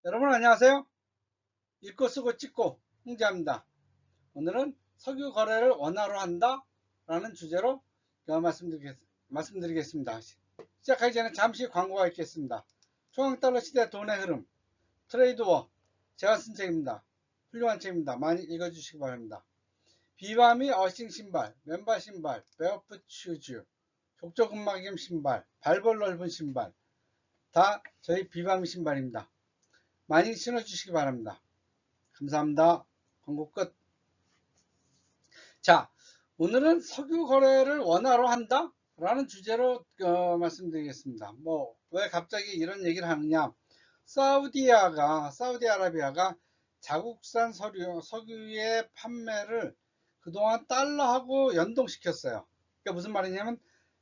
여러분 안녕하세요. 읽고 쓰고 찍고 홍지합니다. 오늘은 석유 거래를 원화로 한다 라는 주제로 말씀드리겠습니다. 시작하기 전에 잠시 광고가 있겠습니다. 초강달러 시대 돈의 흐름 트레이드워 제가 쓴 책입니다. 훌륭한 책입니다. 많이 읽어주시기 바랍니다. 비바미 어싱 신발, 맨발 신발, 베어풋 슈즈, 족저근막염 신발, 발볼 넓은 신발 다 저희 비바미 신발입니다. 많이 신어주시기 바랍니다. 감사합니다. 광고 끝. 자, 오늘은 석유 거래를 원화로 한다? 라는 주제로 말씀드리겠습니다. 왜 갑자기 이런 얘기를 하느냐. 사우디아라비아가 자국산 석유의 판매를 그동안 달러하고 연동시켰어요. 그러니까 무슨 말이냐면,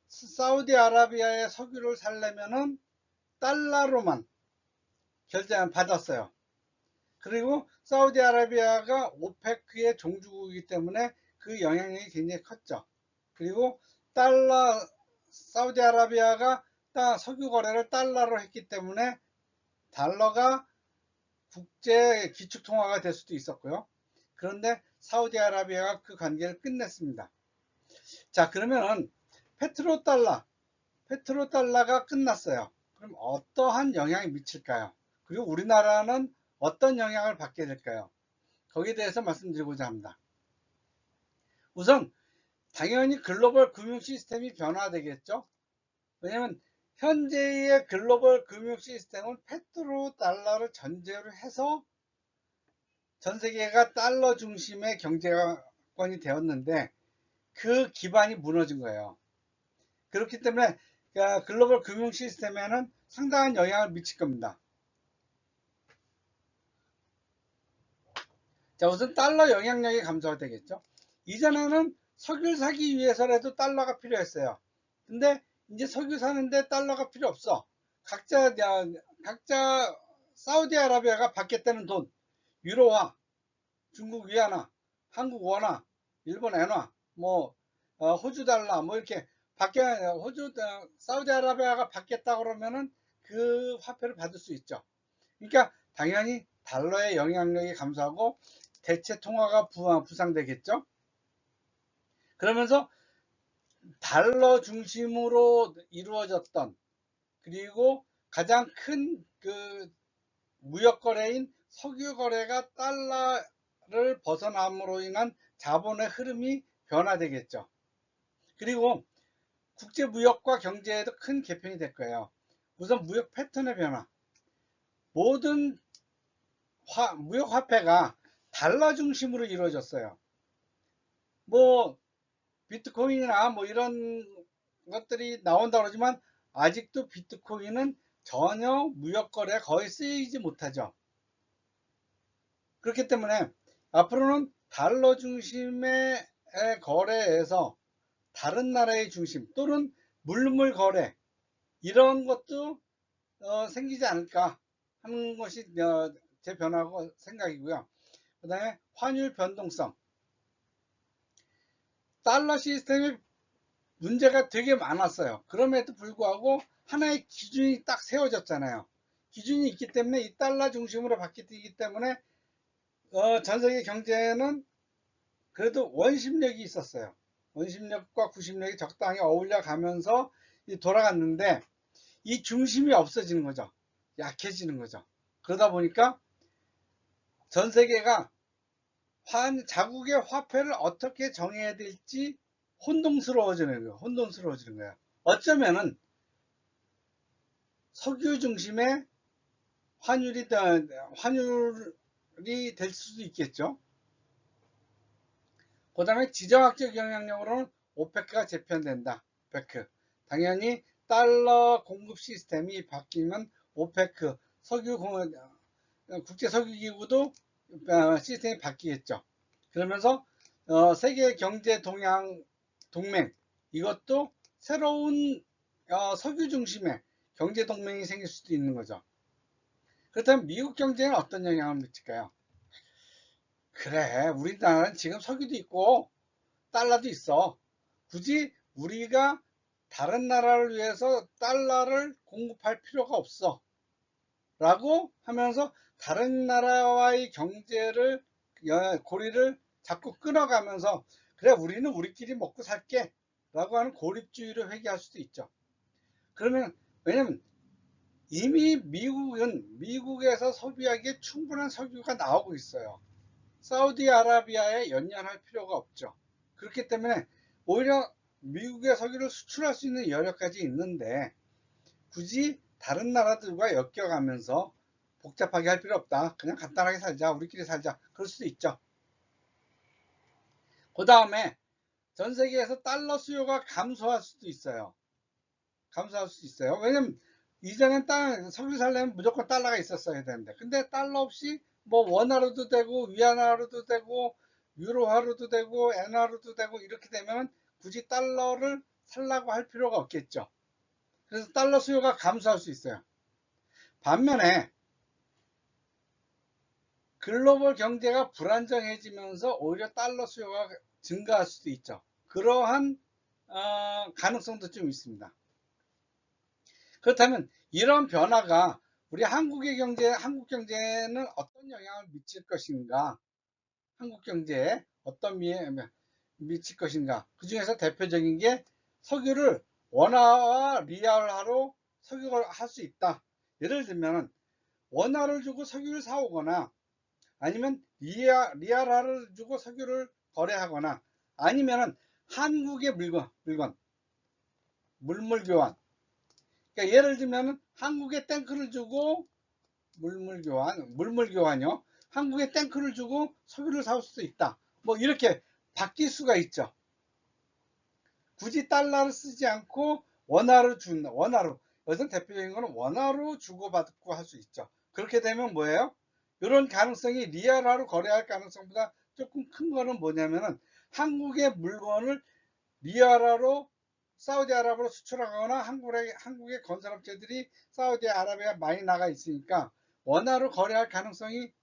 사우디아라비아의 석유를 살려면은 달러로만 받았어요. 그리고 사우디아라비아가 오페크의 종주국이기 때문에 그 영향력이 굉장히 컸죠. 그리고 사우디아라비아가 석유 거래를 달러로 했기 때문에 달러가 국제 기축통화가 될 수도 있었고요. 그런데 사우디아라비아가 그 관계를 끝냈습니다. 자, 그러면은 페트로달러가 끝났어요. 그럼 어떠한 영향이 미칠까요? 그리고 우리나라는 어떤 영향을 받게 될까요? 거기에 대해서 말씀드리고자 합니다. 우선 당연히 글로벌 금융 시스템이 변화되겠죠. 왜냐하면 현재의 글로벌 금융 시스템은 페트로달러를 전제로 해서 전 세계가 달러 중심의 경제권이 되었는데 그 기반이 무너진 거예요. 그렇기 때문에 글로벌 금융 시스템에는 상당한 영향을 미칠 겁니다. 자, 우선 달러 영향력이 감소되겠죠. 이전에는 석유를 사기 위해서라도 달러가 필요했어요. 근데 이제 석유 사는데 달러가 필요 없어. 각자 사우디아라비아가 받겠다는 돈, 유로화, 중국 위안화, 한국 원화, 일본 엔화, 호주 달러, 이렇게 사우디아라비아가 받겠다 그러면은 그 화폐를 받을 수 있죠. 그러니까 당연히 달러의 영향력이 감소하고 대체 통화가 부상되겠죠. 그러면서 달러 중심으로 이루어졌던 그리고 가장 큰 그 무역 거래인 석유 거래가 달러를 벗어남으로 인한 자본의 흐름이 변화되겠죠. 그리고 국제 무역과 경제에도 큰 개편이 될 거예요. 우선 무역 패턴의 변화. 모든 무역 화폐가 달러 중심으로 이루어졌어요. 비트코인이나 이런 것들이 나온다 그러지만 아직도 비트코인은 전혀 무역 거래에 거의 쓰이지 못하죠. 그렇기 때문에 앞으로는 달러 중심의 거래에서 다른 나라의 중심 또는 물물 거래 이런 것도 생기지 않을까 하는 것이 제 변화고 생각이고요. 그 다음에 환율 변동성. 달러 시스템이 문제가 되게 많았어요. 그럼에도 불구하고 하나의 기준이 딱 세워졌잖아요. 기준이 있기 때문에 이 달러 중심으로 바뀌기 때문에 전 세계 경제는 그래도 원심력이 있었어요. 원심력과 구심력이 적당히 어울려 가면서 돌아갔는데 이 중심이 없어지는 거죠. 약해지는 거죠. 그러다 보니까 전 세계가 자국의 화폐를 어떻게 정해야 될지 혼돈스러워지는 거예요. 어쩌면은 석유 중심의 환율이 될 수도 있겠죠. 그 다음에 지정학적 영향력으로는 오페크가 재편된다. 오페크. 당연히 달러 공급 시스템이 바뀌면 오페크, 국제석유기구도 시스템이 바뀌겠죠. 그러면서 세계 경제 동맹 이것도 새로운 석유 중심의 경제 동맹이 생길 수도 있는 거죠. 그렇다면 미국 경제는 어떤 영향을 미칠까요? 그래, 우리나라는 지금 석유도 있고 달러도 있어. 굳이 우리가 다른 나라를 위해서 달러를 공급할 필요가 없어. 라고 하면서 다른 나라와의 경제를 고리를 자꾸 끊어가면서 그래 우리는 우리끼리 먹고 살게 라고 하는 고립주의를 회귀할 수도 있죠. 그러면 왜냐면 이미 미국에서 소비하기에 충분한 석유가 나오고 있어요. 사우디아라비아에 연연할 필요가 없죠. 그렇기 때문에 오히려 미국의 석유를 수출할 수 있는 여력까지 있는데 굳이 다른 나라들과 엮여가면서 복잡하게 할 필요 없다. 그냥 간단하게 살자. 우리끼리 살자. 그럴 수도 있죠. 그 다음에 전 세계에서 달러 수요가 감소할 수도 있어요. 감소할 수도 있어요. 왜냐면 이전엔 석유 살려면 무조건 달러가 있었어야 되는데 근데 달러 없이 뭐 원화로도 되고 위안화로도 되고 유로화로도 되고 엔화로도 되고 이렇게 되면 굳이 달러를 살라고 할 필요가 없겠죠. 그래서 달러 수요가 감소할 수 있어요. 반면에 글로벌 경제가 불안정해지면서 오히려 달러 수요가 증가할 수도 있죠. 그러한 가능성도 좀 있습니다. 그렇다면 이런 변화가 우리 한국 경제에는 어떤 영향을 미칠 것인가? 한국 경제에 어떤 미칠 것인가? 그 중에서 대표적인 게 석유를 원화와 리알화로 석유를 할 수 있다. 예를 들면 원화를 주고 석유를 사오거나 아니면 리알화를 주고 석유를 거래하거나 아니면 한국의 물물 교환. 그러니까 예를 들면 한국에 탱크를 주고 물물 교환이요. 한국에 탱크를 주고 석유를 사올 수도 있다. 뭐 이렇게 바뀔 수가 있죠. 굳이 달러를 쓰지 않고 원화로 준다. 원화로. 여기서 대표적인 거는 원화로 주고받고 할 수 있죠. 그렇게 되면 뭐예요? 이런 가능성이 리얼화로 거래할 가능성보다 조금 큰 거는 뭐냐면은 한국의 물건을 리얼화로 사우디아라비아로 수출하거나 한국의 건설업체들이 사우디아라비아에 많이 나가 있으니까 원화로 거래할 가능성이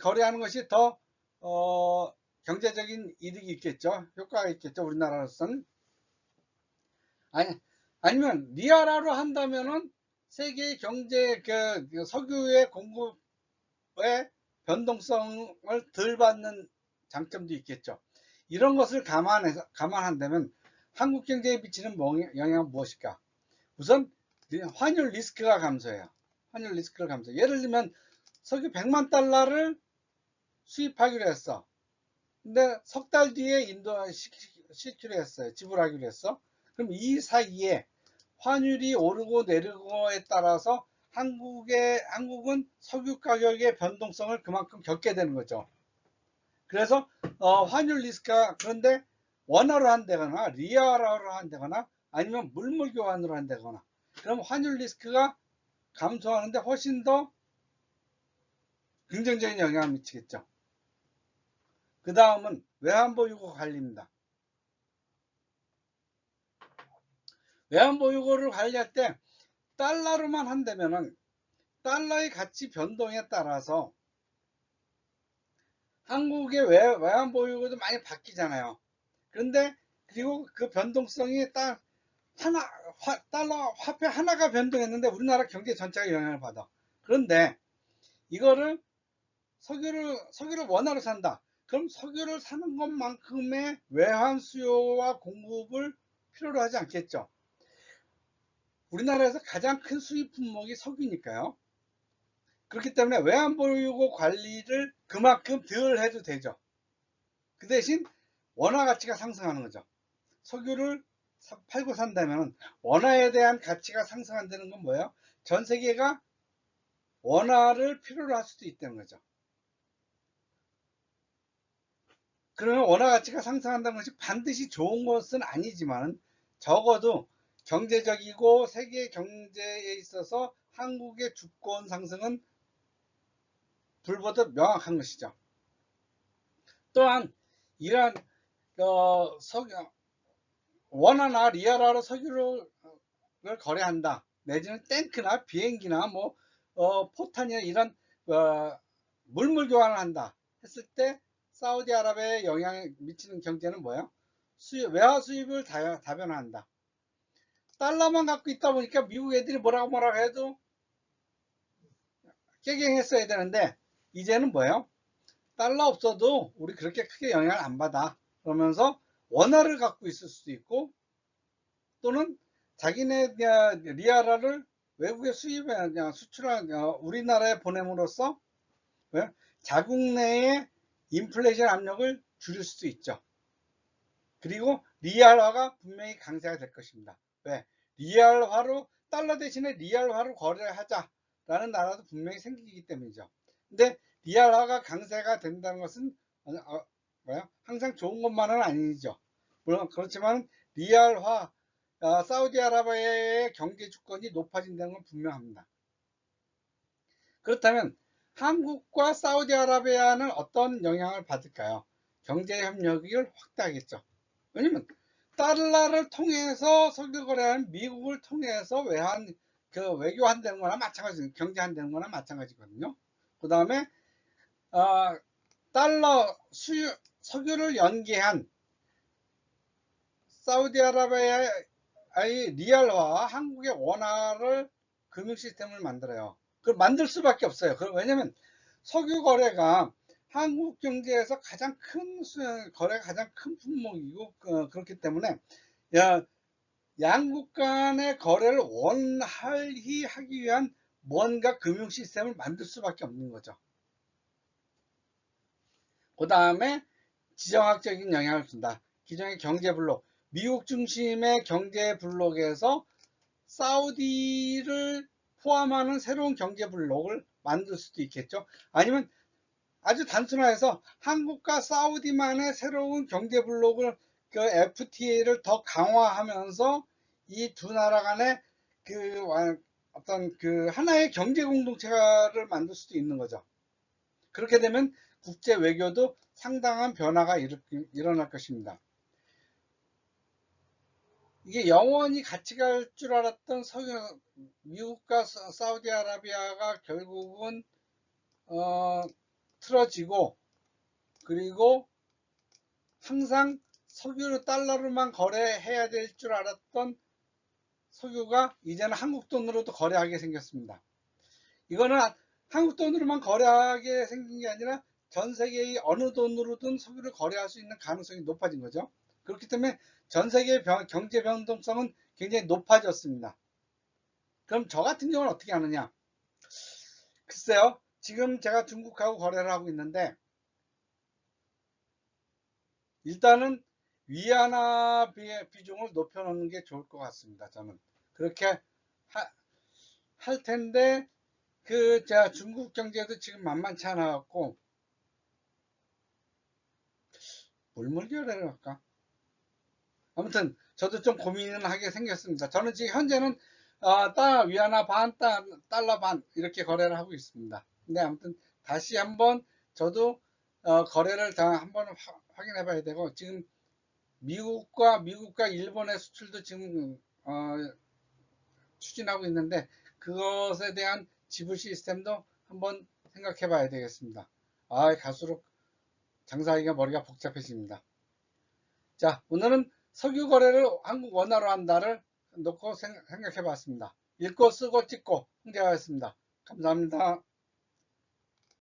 거래하는 것이 더 경제적인 이득이 있겠죠. 효과가 있겠죠. 우리나라로서는. 아니면 리얼화로 한다면은 세계 경제 그 석유의 공급의 변동성을 덜 받는 장점도 있겠죠. 이런 것을 감안한다면 한국 경제에 미치는 영향은 무엇일까? 우선 환율 리스크가 감소해요. 환율 리스크를 감소. 예를 들면 석유 100만 달러를 수입하기로 했어. 근데 석 달 뒤에 인도에 시키기로 했어요. 지불하기로 했어. 그럼 이 사이에 환율이 오르고 내리고에 따라서 한국은 석유 가격의 변동성을 그만큼 겪게 되는 거죠. 그래서 환율 리스크가 그런데 원화로 한다거나 리얼화로 한다거나 아니면 물물 교환으로 한다거나 그럼 환율 리스크가 감소하는데 훨씬 더 긍정적인 영향을 미치겠죠. 그 다음은 외환보유고 관리입니다. 외환보유고를 관리할 때 달러로만 한다면은 달러의 가치 변동에 따라서 한국의 외환보유고도 많이 바뀌잖아요. 그런데 그리고 그 변동성이 딱 달러 화폐 하나가 변동했는데 우리나라 경제 전체가 영향을 받아. 그런데 이거를 석유를 원화로 산다. 그럼 석유를 사는 것만큼의 외환 수요와 공급을 필요로 하지 않겠죠. 우리나라에서 가장 큰 수입 품목이 석유니까요. 그렇기 때문에 외환보유고 관리를 그만큼 덜 해도 되죠. 그 대신 원화 가치가 상승하는 거죠. 석유를 팔고 산다면 원화에 대한 가치가 상승한다는 건 뭐예요? 전 세계가 원화를 필요로 할 수도 있다는 거죠. 그러면 원화 가치가 상승한다는 것이 반드시 좋은 것은 아니지만 적어도 경제적이고 세계 경제에 있어서 한국의 주권 상승은 불보듯 명확한 것이죠. 또한 이러한 원화나 리얼화로 석유를 거래한다. 내지는 탱크나 비행기나 뭐 포탄이나 이런 물물 교환을 한다 했을 때 사우디아라비아에 영향을 미치는 경제는 뭐예요? 외화 수입을 다변화한다. 달러만 갖고 있다 보니까 미국 애들이 뭐라고 해도 깨갱했어야 되는데 이제는 뭐예요? 달러 없어도 우리 그렇게 크게 영향을 안 받아. 그러면서 원화를 갖고 있을 수도 있고 또는 자기네 리아라를 외국에 수입해 수출한 우리나라에 보냄으로써 자국 내의 인플레이션 압력을 줄일 수도 있죠. 그리고 리알화가 분명히 강세가 될 것입니다. 왜? 리알화로 달러 대신에 리알화로 거래를 하자라는 나라도 분명히 생기기 때문이죠. 근데 리알화가 강세가 된다는 것은 항상 좋은 것만은 아니죠. 물론 그렇지만 리알화 사우디아라비아의 경제 주권이 높아진다는 건 분명합니다. 그렇다면 한국과 사우디아라비아는 어떤 영향을 받을까요? 경제 협력을 확대하겠죠. 왜냐면 달러를 통해서 석유 거래하는 미국을 통해서 외교한다는 거나 마찬가지, 경제한다는 거나 마찬가지거든요. 그 다음에 달러 석유를 연계한 사우디아라비아의 리알화와 한국의 원화를 금융 시스템을 만들어요. 그걸 만들 수밖에 없어요. 왜냐면 석유 거래가 한국 경제에서 거래가 가장 큰 품목이고 그렇기 때문에 양국 간의 거래를 원활히 하기 위한 뭔가 금융 시스템을 만들 수밖에 없는 거죠. 그 다음에 지정학적인 영향을 준다. 기존의 경제 블록, 미국 중심의 경제 블록에서 사우디를 포함하는 새로운 경제 블록을 만들 수도 있겠죠. 아니면 아주 단순화해서 한국과 사우디만의 새로운 경제 블록을 FTA를 더 강화하면서 이 두 나라 간의 어떤 하나의 경제 공동체를 만들 수도 있는 거죠. 그렇게 되면 국제 외교도 상당한 변화가 일어날 것입니다. 이게 영원히 같이 갈 줄 알았던 미국과 사우디아라비아가 결국은 틀어지고, 그리고 항상 석유를 달러로만 거래해야 될 줄 알았던 석유가 이제는 한국 돈으로도 거래하게 생겼습니다. 이거는 한국 돈으로만 거래하게 생긴 게 아니라 전 세계의 어느 돈으로든 석유를 거래할 수 있는 가능성이 높아진 거죠. 그렇기 때문에 전 세계의 경제 변동성은 굉장히 높아졌습니다. 그럼 저 같은 경우는 어떻게 하느냐? 글쎄요, 지금 제가 중국하고 거래를 하고 있는데 일단은 위안화 비중을 높여놓는 게 좋을 것 같습니다. 저는 그렇게 할 텐데 제가 중국 경제도 지금 만만치 않아 갖고 물물교래를 할까? 아무튼 저도 좀 고민을 하게 생겼습니다. 저는 지금 현재는 위안화 반, 달러 반 이렇게 거래를 하고 있습니다. 근데 아무튼 다시 한번 저도 거래를 다 한번 확인해 봐야 되고, 지금 미국과 일본의 수출도 지금 추진하고 있는데 그것에 대한 지불 시스템도 한번 생각해 봐야 되겠습니다. 갈수록 장사하기가 머리가 복잡해집니다. 자, 오늘은 석유 거래를 한국 원화로 한다를 놓고 생각해 봤습니다. 읽고 쓰고 찍고 홍대하였습니다. 감사합니다.